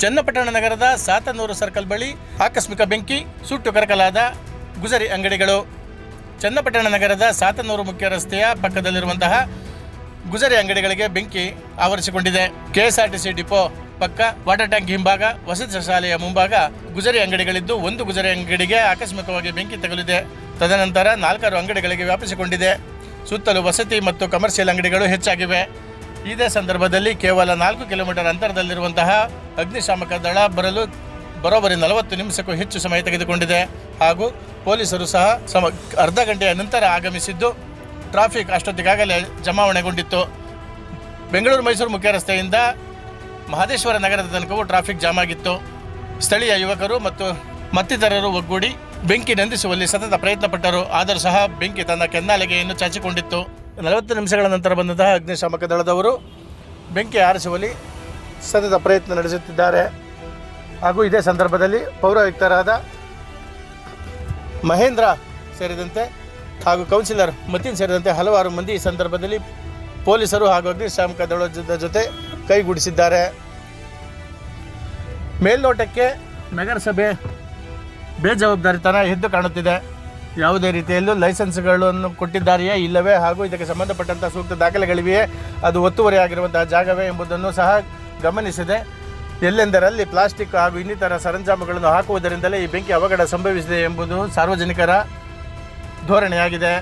ಚನ್ನಪಟ್ಟಣ ನಗರದ ಸಾತನೂರು ಸರ್ಕಲ್ ಬಳಿ ಆಕಸ್ಮಿಕ ಬೆಂಕಿ, ಸುಟ್ಟು ಕರಕಲಾದ ಗುಜರಿ ಅಂಗಡಿಗಳು. ಚನ್ನಪಟ್ಟಣ ನಗರದ ಸಾತನೂರು ಮುಖ್ಯ ರಸ್ತೆಯ ಪಕ್ಕದಲ್ಲಿರುವಂತಹ ಗುಜರಿ ಅಂಗಡಿಗಳಿಗೆ ಬೆಂಕಿ ಆವರಿಸಿಕೊಂಡಿದೆ. ಕೆಎಸ್ಆರ್ಟಿಸಿ ಡಿಪೋ ಪಕ್ಕ, ವಾಟರ್ ಟ್ಯಾಂಕ್ ಹಿಂಭಾಗ, ವಸತಿ ಶಾಲೆಯ ಮುಂಭಾಗ ಗುಜರಿ ಅಂಗಡಿಗಳಿದ್ದು, ಒಂದು ಗುಜರಿ ಅಂಗಡಿಗೆ ಆಕಸ್ಮಿಕವಾಗಿ ಬೆಂಕಿ ತಗುಲಿದೆ. ತದನಂತರ 4 ಅಂಗಡಿಗಳಿಗೆ ವ್ಯಾಪಿಸಿಕೊಂಡಿದೆ. ಸುತ್ತಲೂ ವಸತಿ ಮತ್ತು ಕಮರ್ಷಿಯಲ್ ಅಂಗಡಿಗಳು ಹೆಚ್ಚಾಗಿವೆ. ಇದೇ ಸಂದರ್ಭದಲ್ಲಿ ಕೇವಲ 4 ಕಿಲೋಮೀಟರ್ ಅಂತರದಲ್ಲಿರುವಂತಹ ಅಗ್ನಿಶಾಮಕ ದಳ ಬರಲು ಬರೋಬ್ಬರಿ 40 ನಿಮಿಷಕ್ಕೂ ಹೆಚ್ಚು ಸಮಯ ತೆಗೆದುಕೊಂಡಿದೆ. ಹಾಗೂ ಪೊಲೀಸರು ಸಹ ಅರ್ಧ ಗಂಟೆಯ ನಂತರ ಆಗಮಿಸಿದ್ದು, ಟ್ರಾಫಿಕ್ ಅಷ್ಟೊತ್ತಿಗಾಗಲೇ ಜಮಾವಣೆಗೊಂಡಿತ್ತು. ಬೆಂಗಳೂರು ಮೈಸೂರು ಮುಖ್ಯ ರಸ್ತೆಯಿಂದ ಮಹದೇಶ್ವರ ನಗರದ ತನಕವೂ ಟ್ರಾಫಿಕ್ ಜಾಮ್ ಆಗಿತ್ತು. ಸ್ಥಳೀಯ ಯುವಕರು ಮತ್ತು ಮತ್ತಿತರರು ಒಗ್ಗೂಡಿ ಬೆಂಕಿ ನಂದಿಸುವಲ್ಲಿ ಸತತ ಪ್ರಯತ್ನ ಪಟ್ಟರು. ಆದರೂ ಸಹ ಬೆಂಕಿ ತನ್ನ ಕೆನ್ನಾಲಿಗೆಯನ್ನು ಚಾಚಿಕೊಂಡಿತ್ತು. 40 ನಿಮಿಷಗಳ ನಂತರ ಬಂದಂತಹ ಅಗ್ನಿಶಾಮಕ ದಳದವರು ಬೆಂಕಿ ಆರಿಸುವಲ್ಲಿ ಸತತ ಪ್ರಯತ್ನ ನಡೆಸುತ್ತಿದ್ದಾರೆ. ಹಾಗೂ ಇದೇ ಸಂದರ್ಭದಲ್ಲಿ ಪೌರಾಯುಕ್ತರಾದ ಮಹೇಂದ್ರ ಸೇರಿದಂತೆ ಹಾಗೂ ಕೌನ್ಸಿಲರ್ ಮತೀನ್ ಸೇರಿದಂತೆ ಹಲವಾರು ಮಂದಿ ಈ ಸಂದರ್ಭದಲ್ಲಿ ಪೊಲೀಸರು ಹಾಗೂ ಅಗ್ನಿಶಾಮಕ ದಳದ ಜೊತೆ ಕೈಗೂಡಿಸಿದ್ದಾರೆ. ಮೇಲ್ನೋಟಕ್ಕೆ ನಗರಸಭೆ ಬೇಜವಾಬ್ದಾರಿತನ ಎದ್ದು ಕಾಣುತ್ತಿದೆ. ಯಾವುದೇ ರೀತಿಯಲ್ಲೂ ಲೈಸೆನ್ಸ್ಗಳನ್ನು ಕೊಟ್ಟಿದ್ದಾರೆಯೇ ಇಲ್ಲವೇ, ಹಾಗೂ ಇದಕ್ಕೆ ಸಂಬಂಧಪಟ್ಟಂಥ ಸೂಕ್ತ ದಾಖಲೆಗಳಿವೆಯೇ, ಅದು ಒತ್ತುವರಿ ಆಗಿರುವಂತಹ ಜಾಗವೇ ಎಂಬುದನ್ನು ಸಹ ಗಮನಿಸಿದೆ. ಎಲ್ಲೆಂದರಲ್ಲಿ ಪ್ಲಾಸ್ಟಿಕ್ ಹಾಗೂ ಇನ್ನಿತರ ಸರಂಜಾಮುಗಳನ್ನು ಹಾಕುವುದರಿಂದಲೇ ಈ ಬೆಂಕಿ ಅವಘಡ ಸಂಭವಿಸಿದೆ ಎಂಬುದು ಸಾರ್ವಜನಿಕರ ಧೋರಣೆಯಾಗಿದೆ.